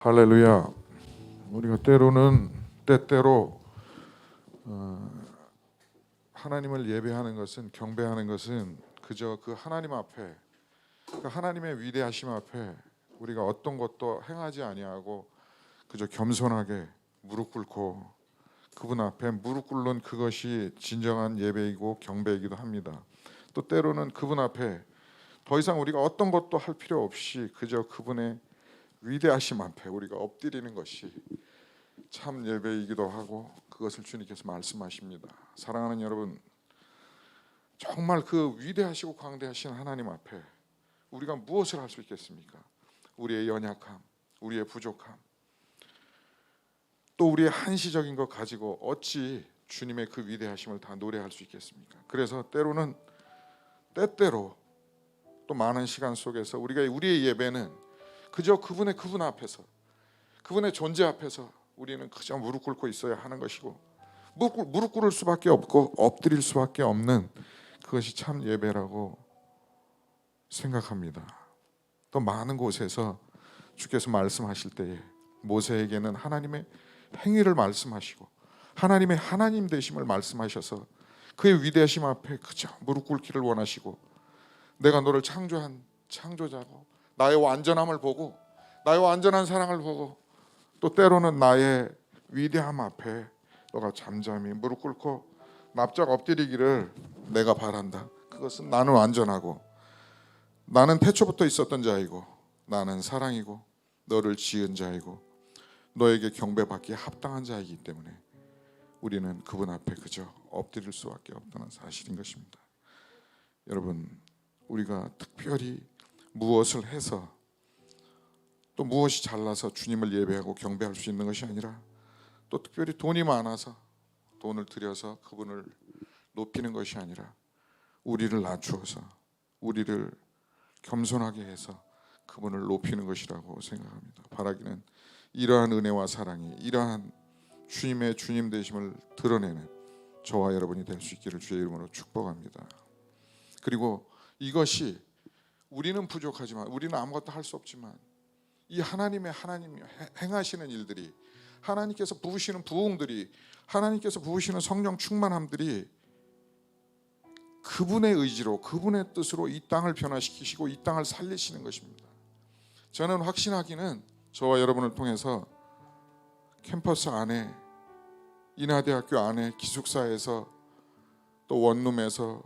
할렐루야. 우리가 때때로 하나님을 예배하는 것은, 경배하는 것은 그저 그 하나님 앞에, 그 하나님의 위대하심 앞에 우리가 어떤 것도 행하지 아니하고 그저 겸손하게 무릎 꿇고 그분 앞에 무릎 꿇는 그것이 진정한 예배이고 경배이기도 합니다. 또 때로는 그분 앞에 더 이상 우리가 어떤 것도 할 필요 없이 그저 그분의 위대하심 앞에 우리가 엎드리는 것이 참 예배이기도 하고, 그것을 주님께서 말씀하십니다. 사랑하는 여러분, 정말 그 위대하시고 광대하신 하나님 앞에 우리가 무엇을 할 수 있겠습니까? 우리의 연약함, 우리의 부족함, 또 우리의 한시적인 것 가지고 어찌 주님의 그 위대하심을 다 노래할 수 있겠습니까? 그래서 때때로 또 많은 시간 속에서 우리의 예배는 그저 그분 앞에서, 그분의 존재 앞에서 우리는 그저 무릎 꿇고 있어야 하는 것이고, 무릎 꿇을 수밖에 없고 엎드릴 수밖에 없는 그것이 참 예배라고 생각합니다. 또 많은 곳에서 주께서 말씀하실 때에 모세에게는 하나님의 행위를 말씀하시고 하나님의 하나님 되심을 말씀하셔서 그의 위대하심 앞에 그저 무릎 꿇기를 원하시고, 내가 너를 창조한 창조자고 나의 완전함을 보고 나의 완전한 사랑을 보고 또 때로는 나의 위대함 앞에 너가 잠잠히 무릎 꿇고 납작 엎드리기를 내가 바란다. 그것은 나는 완전하고 나는 태초부터 있었던 자이고 나는 사랑이고 너를 지은 자이고 너에게 경배받기에 합당한 자이기 때문에 우리는 그분 앞에 그저 엎드릴 수밖에 없다는 사실인 것입니다. 여러분, 우리가 특별히 무엇을 해서 또 무엇이 잘나서 주님을 예배하고 경배할 수 있는 것이 아니라, 또 특별히 돈이 많아서 돈을 들여서 그분을 높이는 것이 아니라 우리를 낮추어서 우리를 겸손하게 해서 그분을 높이는 것이라고 생각합니다. 바라기는 이러한 은혜와 사랑이, 이러한 주님의 주님 되심을 드러내는 저와 여러분이 될 수 있기를 주의 이름으로 축복합니다. 그리고 이것이 우리는 부족하지만, 우리는 아무것도 할 수 없지만 이 하나님이 행하시는 일들이, 하나님께서 부으시는 부흥들이, 하나님께서 부으시는 성령 충만함들이 그분의 의지로, 그분의 뜻으로 이 땅을 변화시키시고 이 땅을 살리시는 것입니다. 저는 확신하기는 저와 여러분을 통해서 캠퍼스 안에, 인하대학교 안에, 기숙사에서, 또 원룸에서,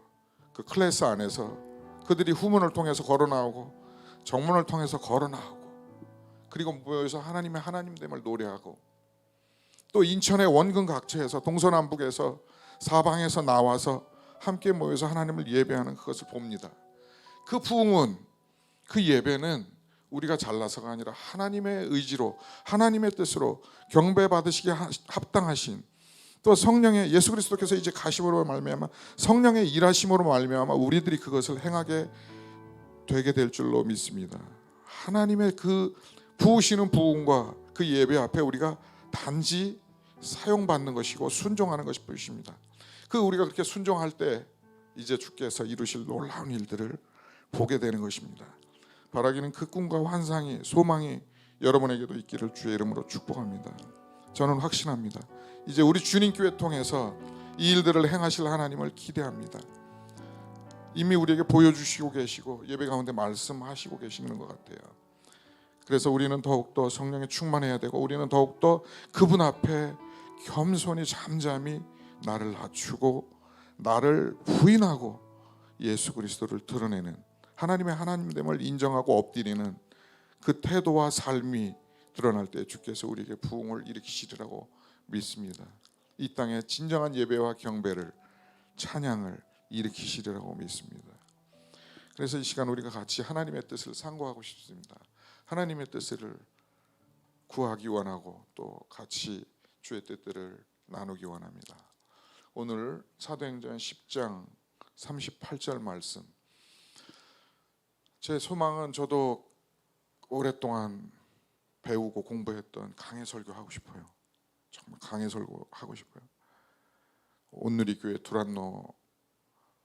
그 클래스 안에서 그들이 후문을 통해서 걸어 나오고 정문을 통해서 걸어 나오고, 그리고 모여서 하나님의 하나님됨을 노래하고, 또 인천의 원근 각처에서, 동서남북에서, 사방에서 나와서 함께 모여서 하나님을 예배하는 그것을 봅니다. 그 부흥은, 그 예배는 우리가 잘나서가 아니라 하나님의 의지로, 하나님의 뜻으로 경배받으시기에 합당하신, 또 성령의, 예수 그리스도께서 이제 가심으로 말미암아 성령의 일하심으로 말미암아 우리들이 그것을 행하게 되게 될 줄로 믿습니다. 하나님의 그 부으시는 부흥과 그 예배 앞에 우리가 단지 사용받는 것이고 순종하는 것이 보이십니다. 그 우리가 그렇게 순종할 때 이제 주께서 이루실 놀라운 일들을 보게 되는 것입니다. 바라기는 그 꿈과 환상이, 소망이 여러분에게도 있기를 주의 이름으로 축복합니다. 저는 확신합니다. 이제 우리 주님교회 통해서 이 일들을 행하실 하나님을 기대합니다. 이미 우리에게 보여주시고 계시고 예배 가운데 말씀하시고 계시는 것 같아요. 그래서 우리는 더욱더 성령에 충만해야 되고, 우리는 더욱더 그분 앞에 겸손히 잠잠히 나를 낮추고 나를 부인하고 예수 그리스도를 드러내는, 하나님의 하나님됨을 인정하고 엎드리는 그 태도와 삶이 드러날 때 주께서 우리에게 부흥을 일으키시리라고 믿습니다. 이 땅에 진정한 예배와 경배를, 찬양을 일으키시리라고 믿습니다. 그래서 이 시간 우리가 같이 하나님의 뜻을 상고하고 싶습니다. 하나님의 뜻을 구하기 원하고 또 같이 주의 뜻들을 나누기 원합니다. 오늘 사도행전 10장 38절 말씀, 제 소망은 저도 오랫동안 배우고 공부했던 강해 설교하고 싶어요. 정말 강해 설교하고 싶어요. 온누리교회 두란노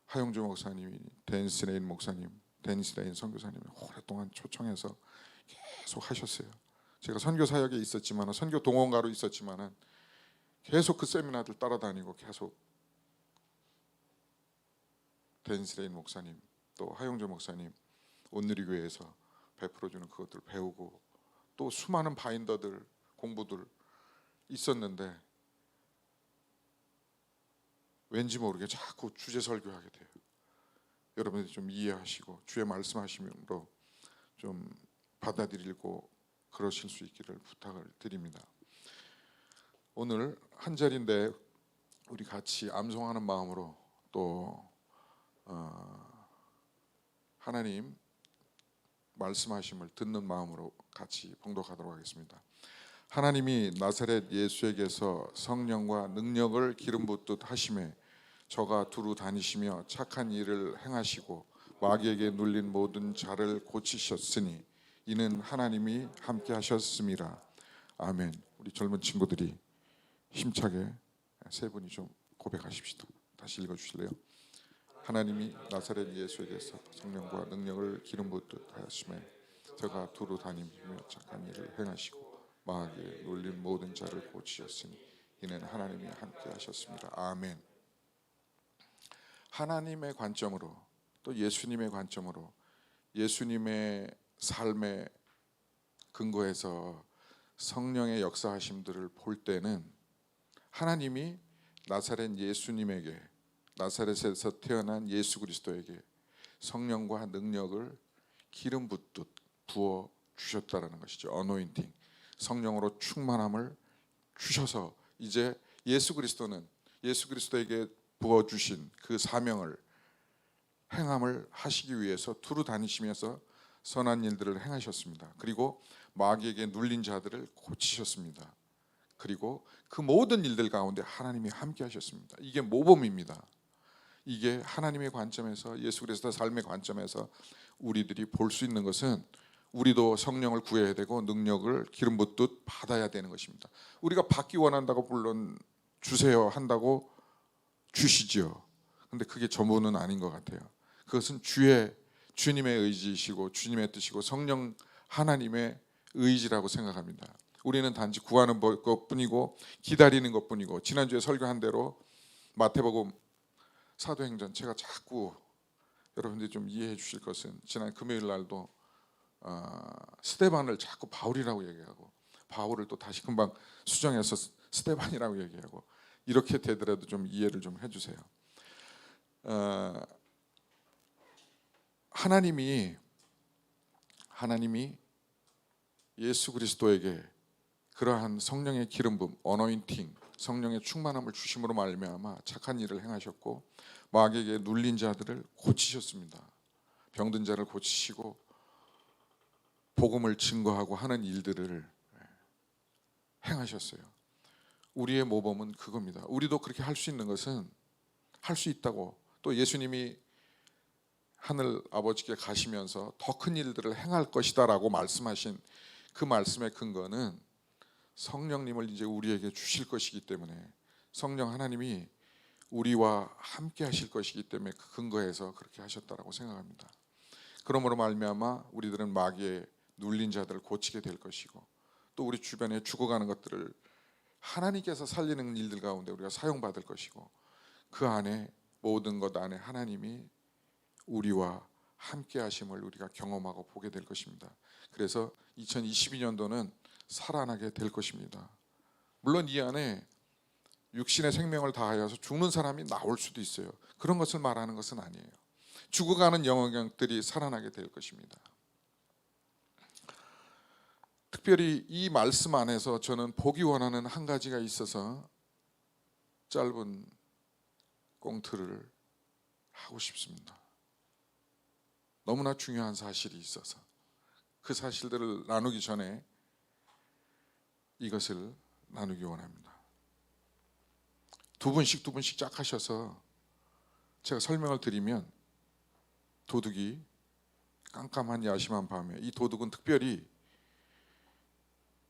하용주 목사님이, 댄스레인 목사님, 댄스레인 선교사님이 오랫동안 초청해서 계속 하셨어요. 제가 선교 사역에 있었지만, 선교 동원가로 있었지만은 계속 그 세미나들 따라다니고 계속 댄스레인 목사님, 또 하용조 목사님 온누리교회에서 베풀어주는 그것들 배우고, 또 수많은 바인더들 공부들 있었는데 왠지 모르게 자꾸 주제 설교하게 돼요. 여러분들이 좀 이해하시고 주의 말씀하심으로 좀 받아들이고 그러실 수 있기를 부탁을 드립니다. 오늘 한 절인데 우리 같이 암송하는 마음으로 또 하나님 말씀하심을 듣는 마음으로 같이 봉독하도록 하겠습니다. 하나님이 나사렛 예수에게서 성령과 능력을 기름 붓듯 하심에 저가 두루 다니시며 착한 일을 행하시고 마귀에게 눌린 모든 자를 고치셨으니 이는 하나님이 함께 하셨음이라. 아멘. 우리 젊은 친구들이 힘차게 세 분이 좀 고백하십시다. 다시 읽어주실래요? 하나님이 나사렛 예수에게서 성령과 능력을 기름 붓듯 하심에 저가 두루 다니며 착한 일을 행하시고 마귀에 눌린 모든 자를 고치셨으니 이는 하나님이 함께 하셨습니다. 아멘. 하나님의 관점으로, 또 예수님의 관점으로, 예수님의 삶의 근거에서 성령의 역사하심들을 볼 때는 하나님이 나사렛 예수님에게, 나사렛에서 태어난 예수 그리스도에게 성령과 능력을 기름 붓듯 부어 주셨다라는 것이죠. 어노인팅, 성령으로 충만함을 주셔서 이제 예수 그리스도는 예수 그리스도에게 부어 주신 그 사명을 행함을 하시기 위해서 두루 다니시면서 선한 일들을 행하셨습니다. 그리고 마귀에게 눌린 자들을 고치셨습니다. 그리고 그 모든 일들 가운데 하나님이 함께 하셨습니다. 이게 모범입니다. 이게 하나님의 관점에서, 예수 그리스도 삶의 관점에서 우리들이 볼 수 있는 것은 우리도 성령을 구해야 되고 능력을 기름 붓듯 받아야 되는 것입니다. 우리가 받기 원한다고 물론 주세요 한다고 주시죠. 근데 그게 전부는 아닌 것 같아요. 그것은 주님의 의지이시고 주님의 뜻이고 성령 하나님의 의지라고 생각합니다. 우리는 단지 구하는 것뿐이고 기다리는 것뿐이고, 지난주에 설교한 대로 마태복음 사도행전, 제가 자꾸 여러분들이 좀 이해해 주실 것은 지난 금요일 날도 스데반을 자꾸 바울이라고 얘기하고 바울을 또 다시 금방 수정해서 스데반이라고 얘기하고, 이렇게 되더라도 좀 이해를 좀 해주세요. 하나님이 예수 그리스도에게 그러한 성령의 기름 부음, 어노인팅, 성령의 충만함을 주심으로 말미암아 착한 일을 행하셨고 마귀에게 눌린 자들을 고치셨습니다. 병든 자를 고치시고 복음을 증거하고 하는 일들을 행하셨어요. 우리의 모범은 그겁니다. 우리도 그렇게 할 수 있는 것은 할 수 있다고, 또 예수님이 하늘 아버지께 가시면서 더 큰 일들을 행할 것이다 라고 말씀하신 그 말씀의 근거는 성령님을 이제 우리에게 주실 것이기 때문에, 성령 하나님이 우리와 함께 하실 것이기 때문에 그 근거에서 그렇게 하셨다라고 생각합니다. 그러므로 말미암아 우리들은 마귀의 눌린 자들을 고치게 될 것이고, 또 우리 주변에 죽어가는 것들을 하나님께서 살리는 일들 가운데 우리가 사용받을 것이고, 그 안에 모든 것 안에 하나님이 우리와 함께 하심을 우리가 경험하고 보게 될 것입니다. 그래서 2022년도는 살아나게 될 것입니다. 물론 이 안에 육신의 생명을 다하여서 죽는 사람이 나올 수도 있어요. 그런 것을 말하는 것은 아니에요. 죽어가는 영역들이 살아나게 될 것입니다. 특별히 이 말씀 안에서 저는 보기 원하는 한 가지가 있어서 짧은 꽁트를 하고 싶습니다. 너무나 중요한 사실이 있어서 그 사실들을 나누기 전에 이것을 나누기 원합니다. 두 분씩 쫙 하셔서 제가 설명을 드리면, 도둑이 깜깜한 야심한 밤에, 이 도둑은 특별히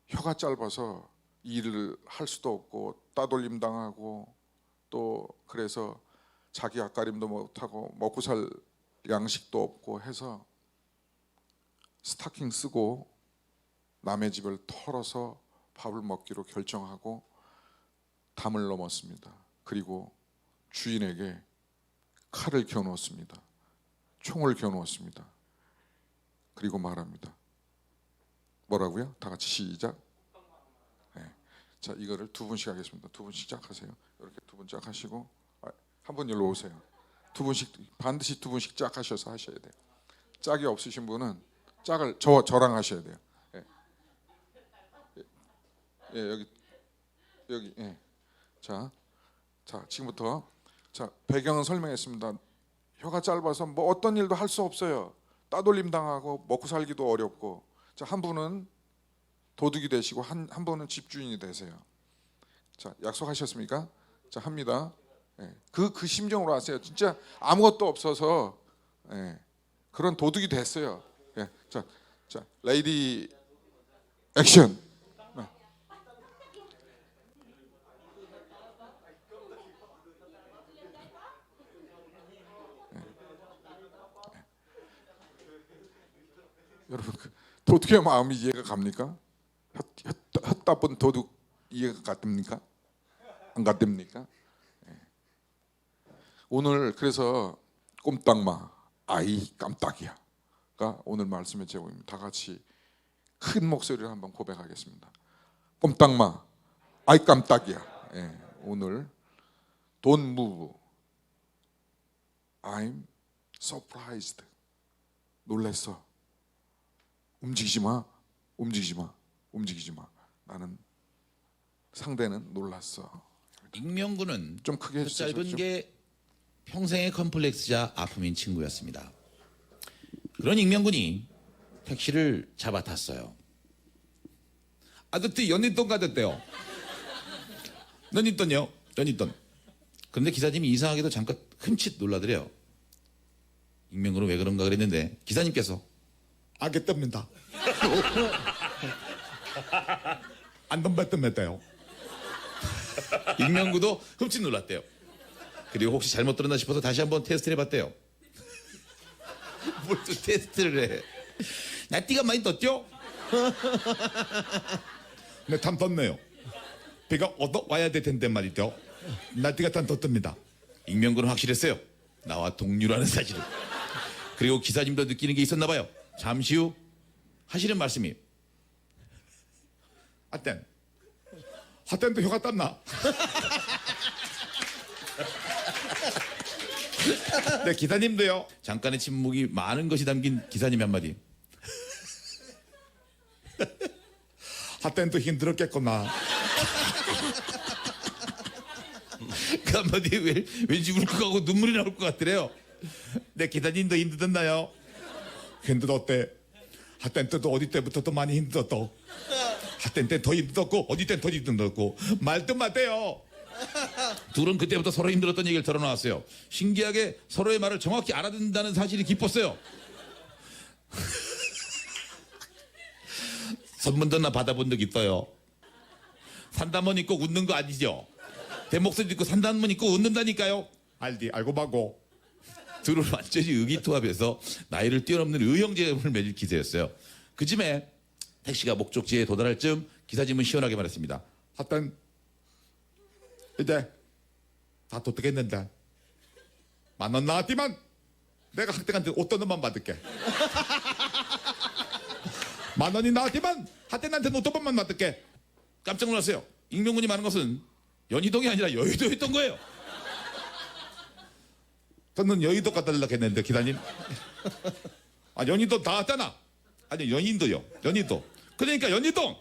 혀가 짧아서 일을 할 수도 없고 따돌림 당하고, 또 그래서 자기 앞가림도 못하고 먹고 살 양식도 없고 해서 스타킹 쓰고 남의 집을 털어서 밥을 먹기로 결정하고 담을 넘었습니다. 그리고 주인에게 칼을 겨누었습니다. 총을 겨누었습니다. 그리고 말합니다. 뭐라고요? 다 같이 시작. 네. 자, 이거를 두 분씩 하겠습니다. 두 분씩 쫙 하세요. 이렇게 두 분 쫙 하시고 한 분 일로 오세요. 두 분씩 반드시 두 분씩 쫙 하셔서 하셔야 돼요. 짝이 없으신 분은 짝을 저랑 하셔야 돼요. 예, 예 여기 예. 자 지금부터 자 배경은 설명했습니다. 혀가 짧아서 뭐 어떤 일도 할 수 없어요. 따돌림 당하고 먹고 살기도 어렵고. 자, 한 분은 도둑이 되시고 한 분은 집주인이 되세요. 자, 약속하셨습니까? 자, 합니다. 예, 그 심정으로 하세요. 진짜 아무것도 없어서 예, 그런 도둑이 됐어요. 예, 자, 레이디 액션. 네. 여러분 도둑의 마음이 이해가 갑니까? 혓따분 도둑 이해가 갑니까? 안 갑니까? 오늘 그래서 꼼딱마 아이 깜딱이야가 오늘 말씀의 제목입니다. 다 같이 큰 목소리로 한번 고백하겠습니다. 꼼딱마 아이 깜딱이야. 예, 오늘 Don't move. I'm surprised. 놀랬어. 움직이지 마. 나는 상대는 놀랐어. 익명군은 좀 크게 그 해주세요. 짧은 게 평생의 컴플렉스자 아픔인 친구였습니다. 그런 익명군이 택시를 잡아 탔어요. 아저씨 연희동 가졌대요. 연희동요? 연희동. 그런데 기사님이 이상하게도 잠깐 흠칫 놀라더래요. 익명군은 왜 그런가 그랬는데 기사님께서 알겠답니다. 안 덤볐답니다요. 익명구도 흠칫 놀랐대요. 그리고 혹시 잘못 들었나 싶어서 다시 한번 테스트를 해봤대요. 뭘 또 테스트를 해. 나 띠가 많이 떴죠? 네, 탐 떴네요. 비가 얻어 와야 될 텐데 말이죠. 날띠가 탐 떴답니다. 익명구는 확실했어요. 나와 동료라는 사실을. 그리고 기사님도 느끼는 게 있었나 봐요. 잠시 후 하시는 말씀이 핫땐도 혀가 땄나? 네, 기사님도요. 잠깐의 침묵이 많은 것이 담긴 기사님의 한마디. 핫땐도 힘들었겠구나. 그 한마디에 왠지 울컥하고 눈물이 나올 것 같더래요. 네, 기사님도 힘들었나요? 힘들었대. 핫땐 때도 어디 때부터도 많이 힘들었어. 핫땐 때 더 힘들었고 어디 땐 더 힘들었고 말도 마세요. 둘은 그때부터 서로 힘들었던 얘기를 털어놓았어요. 신기하게 서로의 말을 정확히 알아듣는다는 사실이 기뻤어요. 선물도 나 받아본 적 있어요. 산다문 있고 웃는 거 아니죠? 내 목소리 듣고 산다문 있고 웃는다니까요. 알고 봐고. 둘은 완전히 의기투합해서 나이를 뛰어넘는 의형제를 맺을 기세였어요. 그쯤에 택시가 목적지에 도달할 즈음 기사님은 시원하게 말했습니다. 핫땐 이제 다 도착했는데 10,000원 나왔지만 내가 학생한테 어떤 놈만 받을게. 10,000원이 나왔지만 학생한테는 어떤 놈만 받을게. 깜짝 놀랐어요. 익명군이 말한 것은 연희동이 아니라 여의도였던 거예요. 저는 여의도 가달라고 했는데 기사님. 아, 연희도 다 왔잖아. 아니, 연인도요. 연희도. 그러니까 연희동.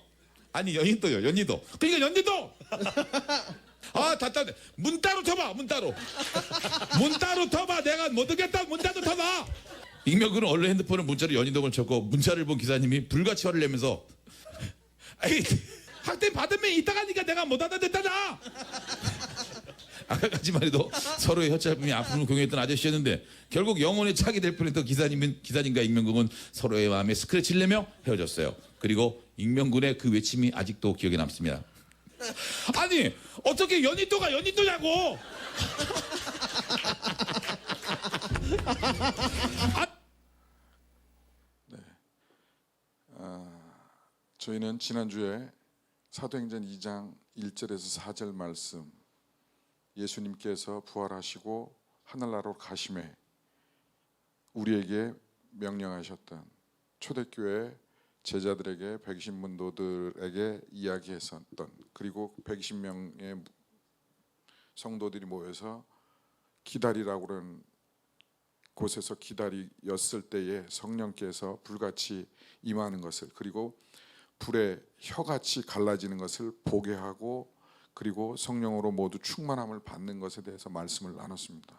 아니, 연희도요. 연희도. 그러니까 연희도. 아, 답답해. 문 따로 쳐봐. 문 따로. 문 따로 쳐봐. 내가 못 듣겠다. 문 따로 쳐봐. 익명군은 얼른 핸드폰을 문자로 연희동을 쳤고 문자를 본 기사님이 불같이 화를 내면서 에이, 학생 받으면 이따 가니까 내가 못 알아듣잖아. 아까까지만 해도 서로의 혀짧음이 아픔을 공유했던 아저씨였는데 결국 영혼의 착이 될 뻔했던 기사님과 익명군은 서로의 마음에 스크래치를 내며 헤어졌어요. 그리고 익명군의 그 외침이 아직도 기억에 남습니다. 아니, 어떻게 연희도가 연희도냐고. 저희는 지난주에 사도행전 2장 1절에서 4절 말씀, 예수님께서 부활하시고 하늘나라로 가심에 우리에게 명령하셨던 초대교회 제자들에게 120문도들에게 이야기했었던, 그리고 120명의 성도들이 모여서 기다리라고 그런 곳에서 기다렸을 때에 성령께서 불같이 임하는 것을, 그리고 불에 혀같이 갈라지는 것을 보게 하고, 그리고 성령으로 모두 충만함을 받는 것에 대해서 말씀을 나눴습니다.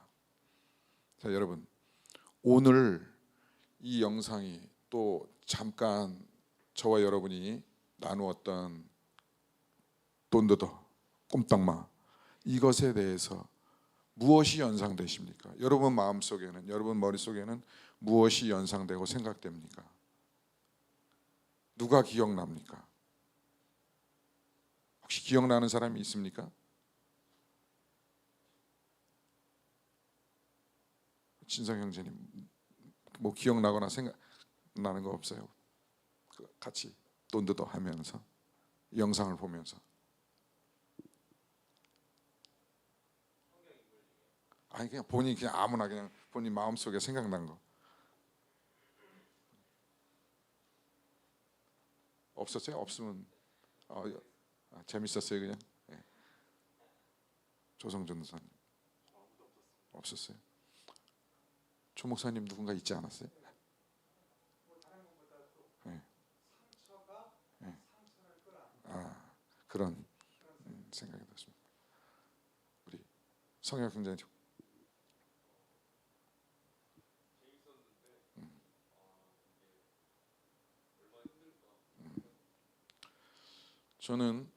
자, 여러분, 오늘 이 영상이 또 잠깐 저와 여러분이 나누었던 돈드더, 꼼딱마, 이것에 대해서 무엇이 연상되십니까? 여러분 마음속에는, 여러분 머릿속에는 무엇이 연상되고 생각됩니까? 누가 기억납니까? 혹시 기억나는 사람이 있습니까? 진성 형제님, 뭐 기억나거나 생각나는 거 없어요? 같이 돈드더 하면서 영상을 보면서. 아니 그냥 본인이 그냥 아무나 그냥 본인 마음속에 생각난 거 없었어요? 없으면 재밌었어요 그냥. 네. 조성준 목사님 없었어요? 조 목사님 누군가 있지 않았어요? 네. 네. 그런 생각이 들었습니다. 우리 성혁 형제님. 저는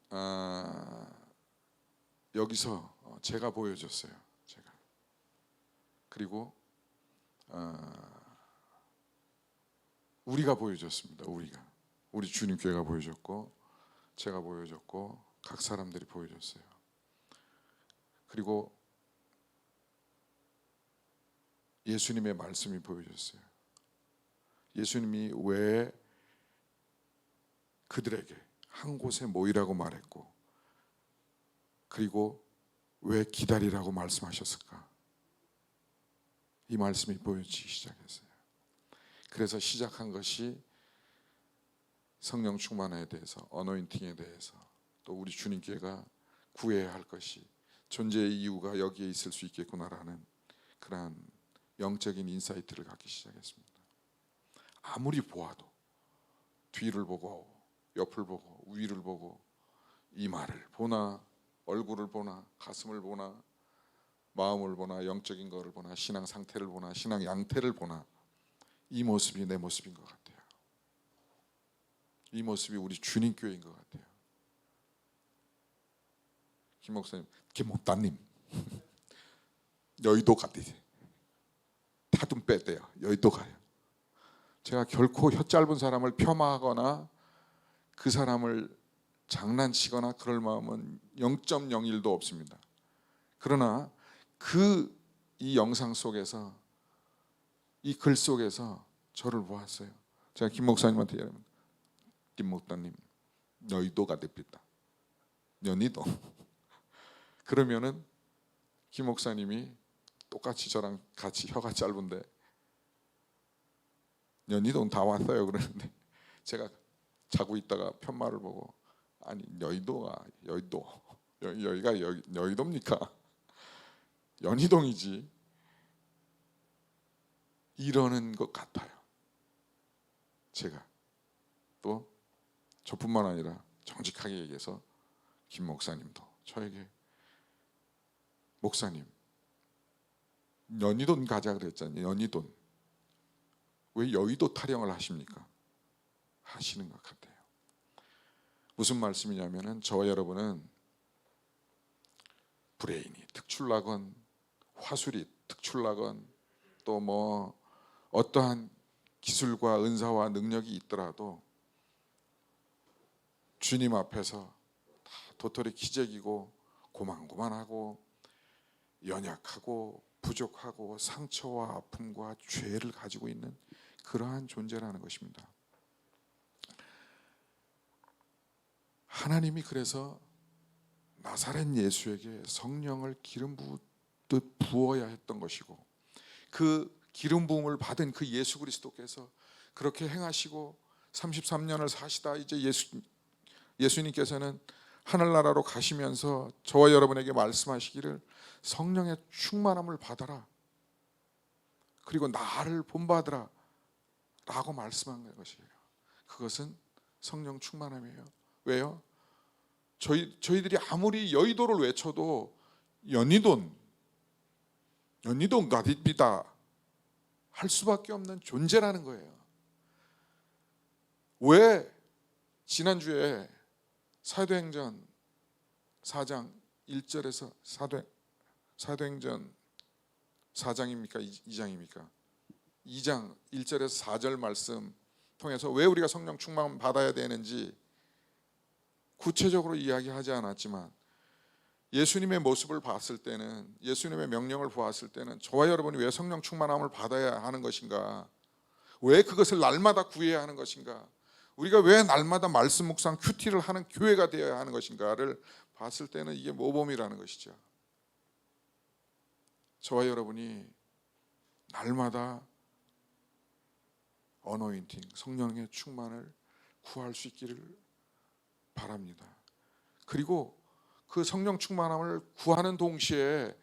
여기서 제가 보여줬어요. 제가. 그리고 우리가 보여줬습니다. 우리 주님 교회가 보여줬고, 제가 보여줬고, 각 사람들이 보여줬어요. 그리고 예수님의 말씀이 보여줬어요. 예수님이 왜 그들에게 한 곳에 모이라고 말했고, 그리고 왜 기다리라고 말씀하셨을까? 이 말씀이 보여지기 시작했어요. 그래서 시작한 것이 성령 충만에 대해서, 어노인팅에 대해서, 또 우리 주님께가 구해야 할 것이, 존재의 이유가 여기에 있을 수 있겠구나라는 그러한 영적인 인사이트를 갖기 시작했습니다. 아무리 보아도 뒤를 보고 옆을 보고 위를 보고 이마를 보나 얼굴을 보나 가슴을 보나 마음을 보나 영적인 것을 보나 신앙 상태를 보나 신앙 양태를 보나 이 모습이 내 모습인 것 같아요. 이 모습이 우리 주님 교회인 것 같아요. 김 목사님, 김 목사님 여의도 갔대요. 다tum 뺐대요. 여의도 가요. 제가 결코 혀 짧은 사람을 폄하하거나 그 사람을 장난치거나 그럴 마음은 0.01도 없습니다. 그러나 이 영상 속에서, 이 글 속에서 저를 보았어요. 제가 김 목사님한테 얘기하면, 김 목사님 여의도가 됩니다. 연희도. 그러면은 김 목사님이 똑같이 저랑 같이 혀가 짧은데 연희동 다 왔어요 그러는데, 제가 자고 있다가 편말을 보고, 아니 여의도가 여기가 여의도입니까? 연희동이지, 이러는 것 같아요. 제가 또 저뿐만 아니라 정직하게 얘기해서 김 목사님도 저에게, 목사님 연희동 가자 그랬잖아요. 연희동 왜 여의도 타령을 하십니까? 하시는 것 같아요. 무슨 말씀이냐면은, 저와 여러분은 브레인이 특출나건 화술이 특출나건 또 뭐 어떠한 기술과 은사와 능력이 있더라도 주님 앞에서 다 도토리 기적이고 고만고만하고 연약하고 부족하고 상처와 아픔과 죄를 가지고 있는 그러한 존재라는 것입니다. 하나님이 그래서 나사렛 예수에게 성령을 기름 부듯 부어야 했던 것이고, 그 기름 부음을 받은 그 예수 그리스도께서 그렇게 행하시고 33년을 사시다 이제 예수님께서는 하늘나라로 가시면서 저와 여러분에게 말씀하시기를 성령의 충만함을 받아라, 그리고 나를 본받으라 라고 말씀한 것이에요. 그것은 성령 충만함이에요. 왜요? 저희들이 아무리 여의도를 외쳐도 연희돈 가디비다 할 수밖에 없는 존재라는 거예요. 왜 지난주에 사도행전 4장 1절에서 사도행전 4장입니까? 2장입니까? 2장 1절에서 4절 말씀 통해서 왜 우리가 성령 충만 받아야 되는지 구체적으로 이야기하지 않았지만, 예수님의 모습을 봤을 때는, 예수님의 명령을 보았을 때는 저와 여러분이 왜 성령 충만함을 받아야 하는 것인가, 왜 그것을 날마다 구해야 하는 것인가, 우리가 왜 날마다 말씀 묵상 큐티를 하는 교회가 되어야 하는 것인가를 봤을 때는 이게 모범이라는 것이죠. 저와 여러분이 날마다 어노인팅, 성령의 충만을 구할 수 있기를 바랍니다. 그리고 그 성령 충만함을 구하는 동시에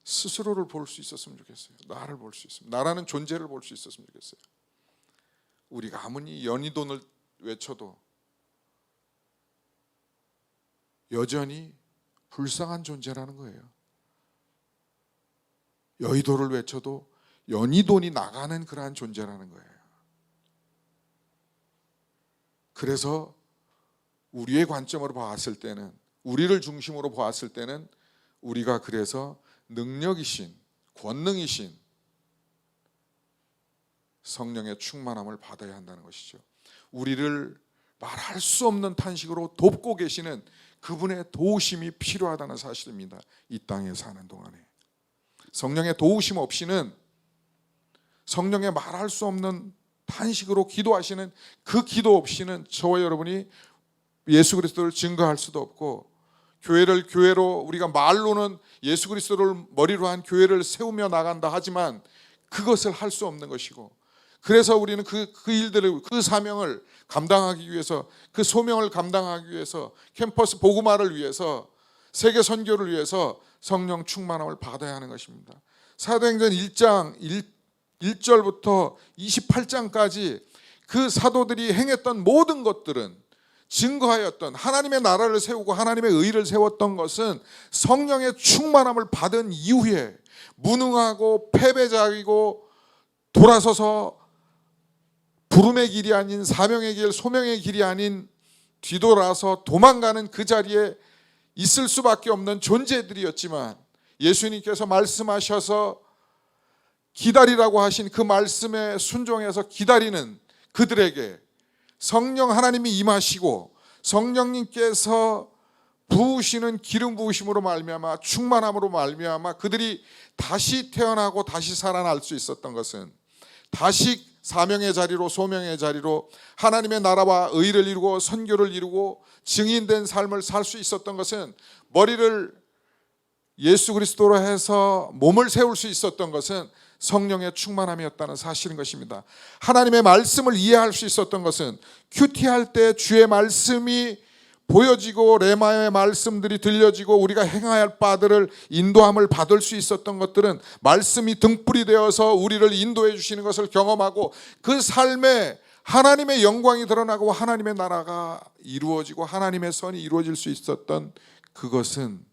스스로를 볼 수 있었으면 좋겠어요. 나를 볼 수 있으면, 나라는 존재를 볼 수 있었으면 좋겠어요. 우리가 아무리 연희돈을 외쳐도 여전히 불쌍한 존재라는 거예요. 여의도를 외쳐도 연희돈이 나가는 그러한 존재라는 거예요. 그래서 우리의 관점으로 봤을 때는, 우리를 중심으로 보았을 때는 우리가 그래서 능력이신, 권능이신 성령의 충만함을 받아야 한다는 것이죠. 우리를 말할 수 없는 탄식으로 돕고 계시는 그분의 도우심이 필요하다는 사실입니다. 이 땅에 사는 동안에 성령의 도우심 없이는, 성령의 말할 수 없는 탄식으로 기도하시는 그 기도 없이는 저와 여러분이 예수 그리스도를 증거할 수도 없고, 교회를 교회로 우리가 말로는 예수 그리스도를 머리로 한 교회를 세우며 나간다 하지만 그것을 할 수 없는 것이고, 그래서 우리는 그 일들을, 그 사명을 감당하기 위해서, 그 소명을 감당하기 위해서, 캠퍼스 복음화를 위해서, 세계 선교를 위해서 성령 충만함을 받아야 하는 것입니다. 사도행전 1장 1절부터 28장까지 그 사도들이 행했던 모든 것들은, 증거하였던 하나님의 나라를 세우고 하나님의 의를 세웠던 것은 성령의 충만함을 받은 이후에 무능하고 패배자이고 돌아서서 부름의 길이 아닌 사명의 길, 소명의 길이 아닌 뒤돌아서 도망가는 그 자리에 있을 수밖에 없는 존재들이었지만, 예수님께서 말씀하셔서 기다리라고 하신 그 말씀에 순종해서 기다리는 그들에게 성령 하나님이 임하시고, 성령님께서 부으시는 기름 부으심으로 말미암아, 충만함으로 말미암아 그들이 다시 태어나고 다시 살아날 수 있었던 것은, 다시 사명의 자리로, 소명의 자리로 하나님의 나라와 의를 이루고 선교를 이루고 증인된 삶을 살 수 있었던 것은, 머리를 예수 그리스도로 해서 몸을 세울 수 있었던 것은 성령의 충만함이었다는 사실인 것입니다. 하나님의 말씀을 이해할 수 있었던 것은, 큐티할 때 주의 말씀이 보여지고 레마의 말씀들이 들려지고 우리가 행해야 할 바들을 인도함을 받을 수 있었던 것들은, 말씀이 등불이 되어서 우리를 인도해 주시는 것을 경험하고 그 삶에 하나님의 영광이 드러나고 하나님의 나라가 이루어지고 하나님의 선이 이루어질 수 있었던 그것은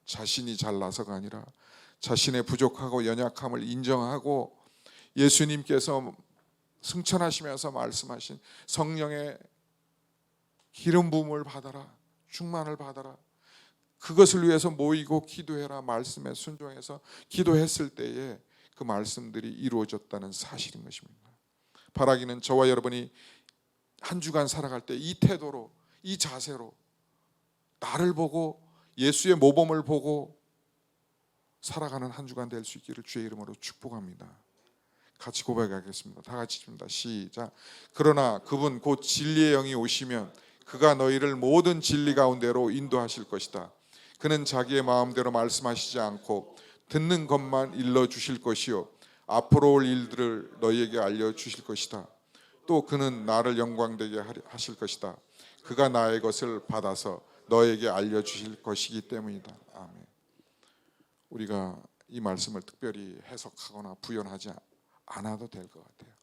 자신이 잘나서가 아니라 자신의 부족하고 연약함을 인정하고 예수님께서 승천하시면서 말씀하신 성령의 기름 부음을 받아라, 충만을 받아라, 그것을 위해서 모이고 기도해라 말씀에 순종해서 기도했을 때에 그 말씀들이 이루어졌다는 사실인 것입니다. 바라기는 저와 여러분이 한 주간 살아갈 때 이 태도로, 이 자세로 나를 보고 예수의 모범을 보고 살아가는 한 주간 될 수 있기를 주의 이름으로 축복합니다. 같이 고백하겠습니다. 다 같이 줍니다. 시작. 그러나 그분 곧 진리의 영이 오시면 그가 너희를 모든 진리 가운데로 인도하실 것이다. 그는 자기의 마음대로 말씀하시지 않고 듣는 것만 일러주실 것이요 앞으로 올 일들을 너희에게 알려주실 것이다. 또 그는 나를 영광되게 하실 것이다. 그가 나의 것을 받아서 너에게 알려주실 것이기 때문이다. 아멘. 우리가 이 말씀을 특별히 해석하거나 부연하지 않아도 될 것 같아요.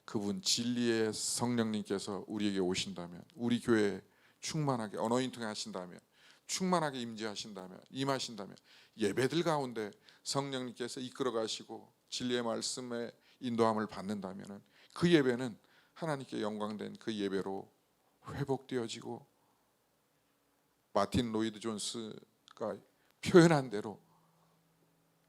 그분 진리의 성령님께서 우리에게 오신다면, 우리 교회에 충만하게 어노인팅 하신다면, 충만하게 임하신다면 예배들 가운데 성령님께서 이끌어 가시고 진리의 말씀의 인도함을 받는다면 그 예배는 하나님께 영광된 그 예배로 회복되어지고, 마틴 로이드 존스가 표현한 대로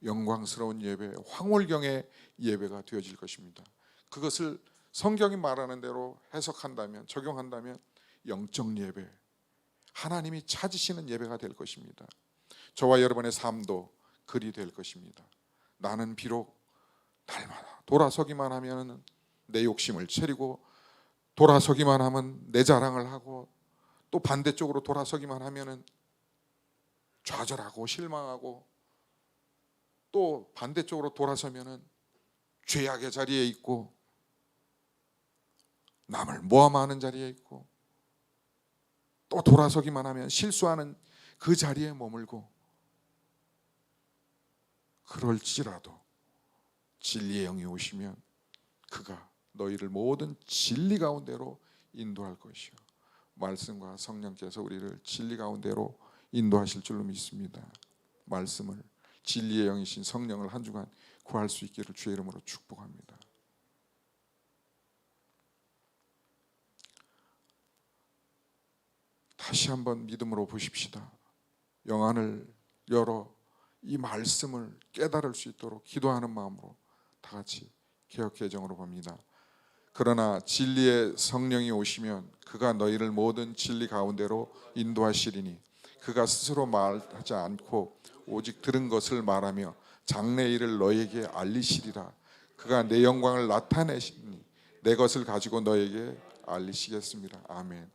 영광스러운 예배, 황홀경의 예배가 되어질 것입니다. 그것을 성경이 말하는 대로 해석한다면, 적용한다면 영적 예배, 하나님이 찾으시는 예배가 될 것입니다. 저와 여러분의 삶도 그리 될 것입니다. 나는 비록 날마다 돌아서기만 하면 내 욕심을 채리고, 돌아서기만 하면 내 자랑을 하고, 또 반대쪽으로 돌아서기만 하면 좌절하고 실망하고, 또 반대쪽으로 돌아서면 죄악의 자리에 있고 남을 모함하는 자리에 있고, 또 돌아서기만 하면 실수하는 그 자리에 머물고, 그럴지라도 진리의 영이 오시면 그가 너희를 모든 진리 가운데로 인도할 것이요 말씀과 성령께서 우리를 진리 가운데로 인도하실 줄로 믿습니다. 말씀을, 진리의 영이신 성령을 한 주간 구할 수 있기를 주의 이름으로 축복합니다. 다시 한번 믿음으로 보십시다. 영안을 열어 이 말씀을 깨달을 수 있도록 기도하는 마음으로 다 같이 개역개정으로 봅니다. 그러나 진리의 성령이 오시면 그가 너희를 모든 진리 가운데로 인도하시리니 그가 스스로 말하지 않고 오직 들은 것을 말하며 장래의 일을 너희에게 알리시리라. 그가 내 영광을 나타내시니 내 것을 가지고 너희에게 알리시겠습니다. 아멘.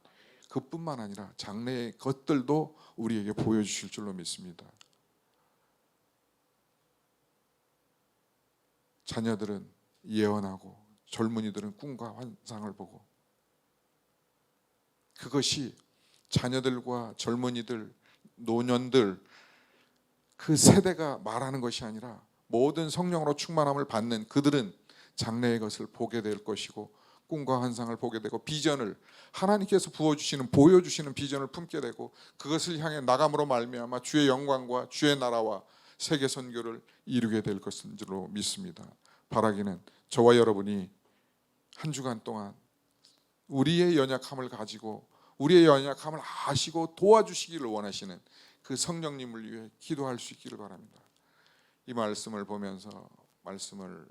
그뿐만 아니라 장래의 것들도 우리에게 보여주실 줄로 믿습니다. 자녀들은 예언하고 젊은이들은 꿈과 환상을 보고, 그것이 자녀들과 젊은이들, 노년들 그 세대가 말하는 것이 아니라 모든 성령으로 충만함을 받는 그들은 장래의 것을 보게 될 것이고, 꿈과 환상을 보게 되고, 비전을 하나님께서 부어주시는, 보여주시는 비전을 품게 되고, 그것을 향해 나감으로 말미암아 주의 영광과 주의 나라와 세계 선교를 이루게 될 것인 줄로 믿습니다. 바라기는 저와 여러분이 한 주간 동안 우리의 연약함을 가지고, 우리의 연약함을 아시고 도와주시기를 원하시는 그 성령님을 위해 기도할 수 있기를 바랍니다. 이 말씀을 보면서 말씀을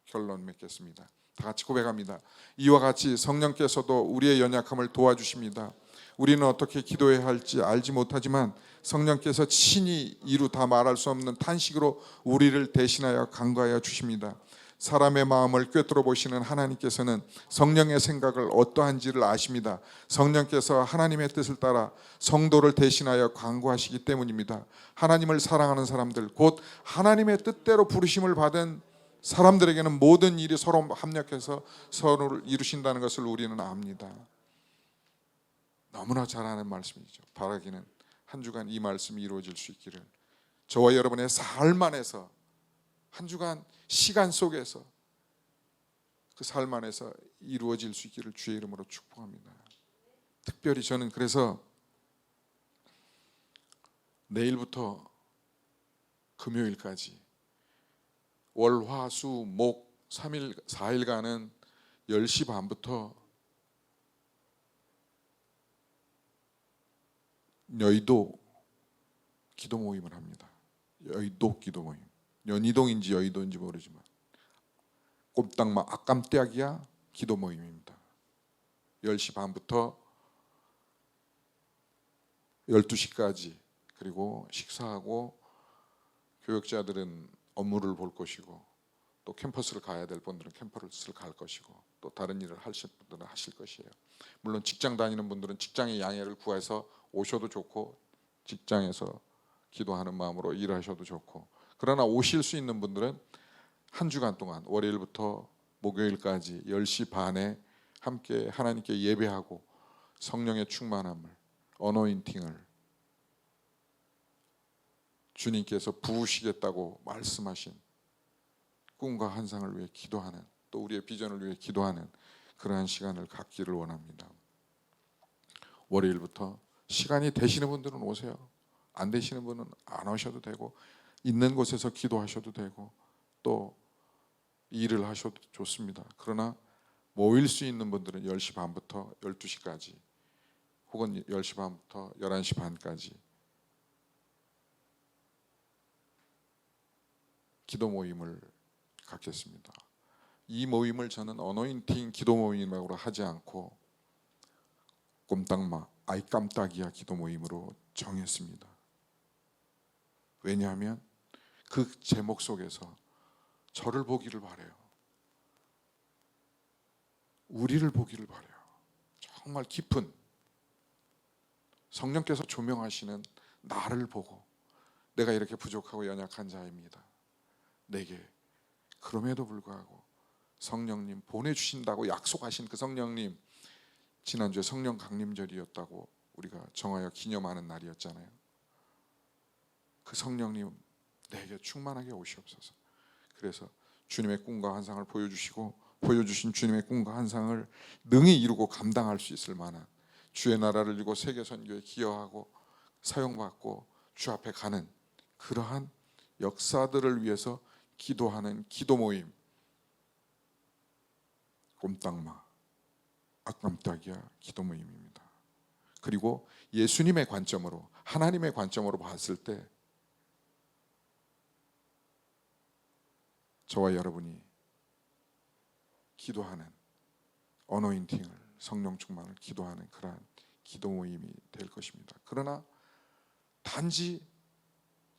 결론 맺겠습니다. 다 같이 고백합니다. 이와 같이 성령께서도 우리의 연약함을 도와주십니다. 우리는 어떻게 기도해야 할지 알지 못하지만 성령께서 친히 이루 다 말할 수 없는 탄식으로 우리를 대신하여 간구하여 주십니다. 사람의 마음을 꿰뚫어 보시는 하나님께서는 성령의 생각을 어떠한지를 아십니다. 성령께서 하나님의 뜻을 따라 성도를 대신하여 간구하시기 때문입니다. 하나님을 사랑하는 사람들, 곧 하나님의 뜻대로 부르심을 받은 사람들에게는 모든 일이 서로 합력해서 서로를 이루신다는 것을 우리는 압니다. 너무나 잘 아는 말씀이죠. 바라기는 한 주간 이 말씀이 이루어질 수 있기를, 저와 여러분의 삶 안에서 한 주간 시간 속에서 그 삶 안에서 이루어질 수 있기를 주의 이름으로 축복합니다. 특별히 저는 그래서 내일부터 금요일까지 월, 화, 수, 목 3일, 4일간은 10시 반부터 여의도 기도 모임을 합니다. 여의도 기도 모임. 연희동인지 여의도인지 모르지만 꼼딱마 아깜떼약이야 기도 모임입니다. 10시 반부터 12시까지, 그리고 식사하고 교역자들은 업무를 볼 것이고, 또 캠퍼스를 가야 될 분들은 캠퍼스를 갈 것이고, 또 다른 일을 하실 분들은 하실 것이에요. 물론 직장 다니는 분들은 직장의 양해를 구해서 오셔도 좋고 직장에서 기도하는 마음으로 일하셔도 좋고, 그러나 오실 수 있는 분들은 한 주간 동안 월요일부터 목요일까지 10시 반에 함께 하나님께 예배하고 성령의 충만함을, 어노인팅을 주님께서 부으시겠다고 말씀하신 꿈과 환상을 위해 기도하는, 또 우리의 비전을 위해 기도하는 그러한 시간을 갖기를 원합니다. 월요일부터 시간이 되시는 분들은 오세요. 안 되시는 분은 안 오셔도 되고, 있는 곳에서 기도하셔도 되고, 또 일을 하셔도 좋습니다. 그러나 모일 수 있는 분들은 10시 반부터 12시까지 혹은 10시 반부터 11시 반까지 기도 모임을 갖겠습니다. 이 모임을 저는 어노인팅 기도 모임으로 하지 않고 꼼딱마 아이 깜딱이야 기도 모임으로 정했습니다. 왜냐하면 그 제목 속에서 저를 보기를 바래요. 우리를 보기를 바래요. 정말 깊은 성령께서 조명하시는 나를 보고, 내가 이렇게 부족하고 연약한 자입니다. 내게 그럼에도 불구하고 성령님 보내주신다고 약속하신 그 성령님, 지난주에 성령 강림절이었다고 우리가 정하여 기념하는 날이었잖아요. 그 성령님 내게 충만하게 오시옵소서. 그래서 주님의 꿈과 환상을 보여주신 주님의 꿈과 환상을 능히 이루고 감당할 수 있을 만한, 주의 나라를 이루고 세계 선교에 기여하고 사용받고 주 앞에 가는 그러한 역사들을 위해서 기도하는 기도 모임, 꼼딱마 아깜딱이야 기도 모임입니다. 그리고 예수님의 관점으로, 하나님의 관점으로 봤을 때 저와 여러분이 기도하는 어노인팅을, 성령 충만을 기도하는 그러한 기도 모임이 될 것입니다. 그러나 단지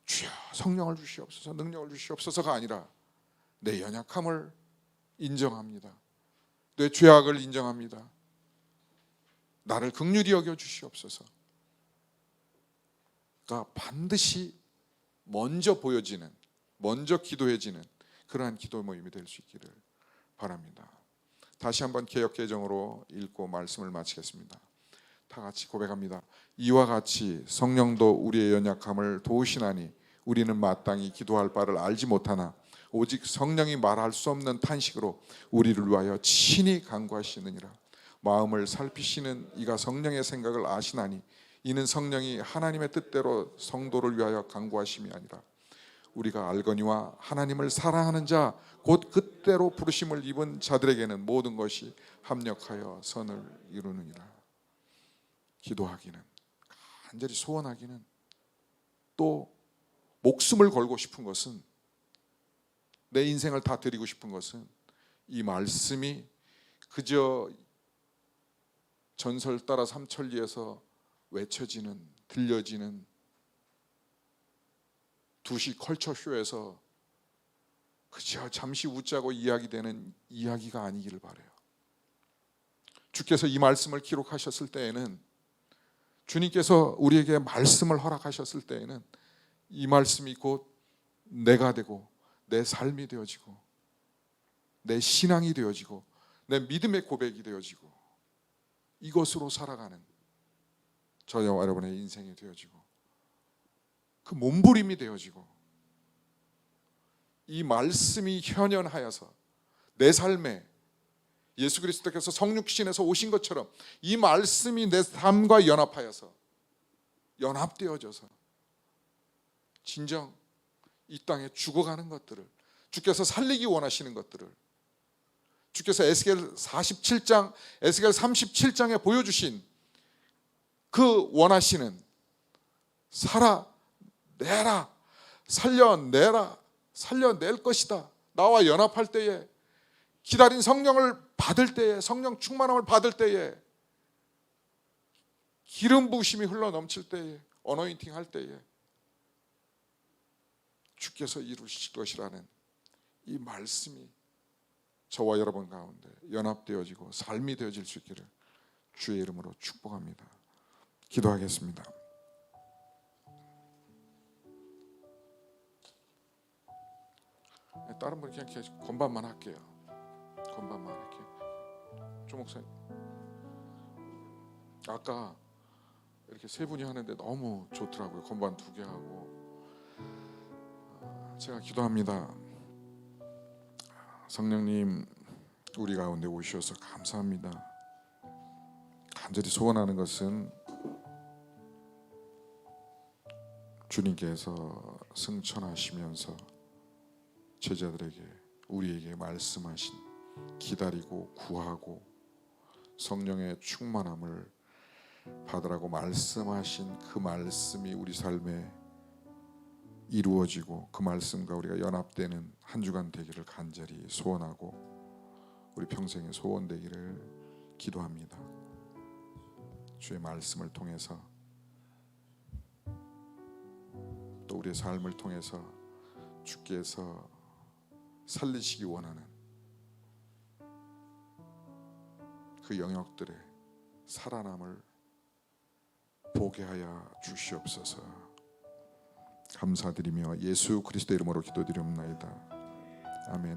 주여 성령을 주시옵소서, 능력을 주시옵소서가 아니라 내 연약함을 인정합니다. 내 죄악을 인정합니다. 나를 긍휼히 여겨 주시옵소서. 그러니까 반드시 먼저 보여지는, 먼저 기도해지는 그러한 기도 모임이 될 수 있기를 바랍니다. 다시 한번 개역개정으로 읽고 말씀을 마치겠습니다. 다 같이 고백합니다. 이와 같이 성령도 우리의 연약함을 도우시나니 우리는 마땅히 기도할 바를 알지 못하나 오직 성령이 말할 수 없는 탄식으로 우리를 위하여 친히 간구하시느니라. 마음을 살피시는 이가 성령의 생각을 아시나니 이는 성령이 하나님의 뜻대로 성도를 위하여 간구하심이 아니라 우리가 알거니와 하나님을 사랑하는 자 곧 그때로 부르심을 입은 자들에게는 모든 것이 합력하여 선을 이루느니라. 기도하기는, 간절히 소원하기는, 또 목숨을 걸고 싶은 것은, 내 인생을 다 드리고 싶은 것은 이 말씀이 그저 전설 따라 삼천리에서 외쳐지는, 들려지는 2시 컬처쇼에서 그저 잠시 웃자고 이야기되는 이야기가 아니기를 바라요. 주께서 이 말씀을 기록하셨을 때에는, 주님께서 우리에게 말씀을 허락하셨을 때에는 이 말씀이 곧 내가 되고 내 삶이 되어지고 내 신앙이 되어지고 내 믿음의 고백이 되어지고 이것으로 살아가는 저와 여러분의 인생이 되어지고 그 몸부림이 되어지고 이 말씀이 현현하여서 내 삶에 예수 그리스도께서 성육신에서 오신 것처럼 이 말씀이 내 삶과 연합하여서 연합되어져서 진정 이 땅에 죽어가는 것들을, 주께서 살리기 원하시는 것들을, 주께서 에스겔 47장, 에스겔 37장에 보여주신 그 원하시는 살아내라, 살려내라, 살려낼 것이다. 나와 연합할 때에, 기다린 성령을 받을 때에, 성령 충만함을 받을 때에, 기름 부으심이 흘러 넘칠 때에, 어노인팅 할 때에 주께서 이루실 것이라는 이 말씀이 저와 여러분 가운데 연합되어지고 삶이 되어질 수 있기를 주의 이름으로 축복합니다. 기도하겠습니다. 다른 분 그냥 건반만 할게요. 건반만 할게요. 조 목사님, 아까 이렇게 세 분이 하는데 너무 좋더라고요. 건반 2개 하고. 제가 기도합니다. 성령님, 우리 가운데 오셔서 감사합니다. 간절히 소원하는 것은 주님께서 승천하시면서 제자들에게, 우리에게 말씀하신, 기다리고 구하고 성령의 충만함을 받으라고 말씀하신 그 말씀이 우리 삶에 이루어지고 그 말씀과 우리가 연합되는 한 주간 되기를 간절히 소원하고 우리 평생의 소원 되기를 기도합니다. 주의 말씀을 통해서 또 우리의 삶을 통해서 주께서 살리시기 원하는 그 영역들의 살아남을 보게 하여 주시옵소서. 감사드리며 예수 그리스도 이름으로 기도드리옵나이다. 아멘.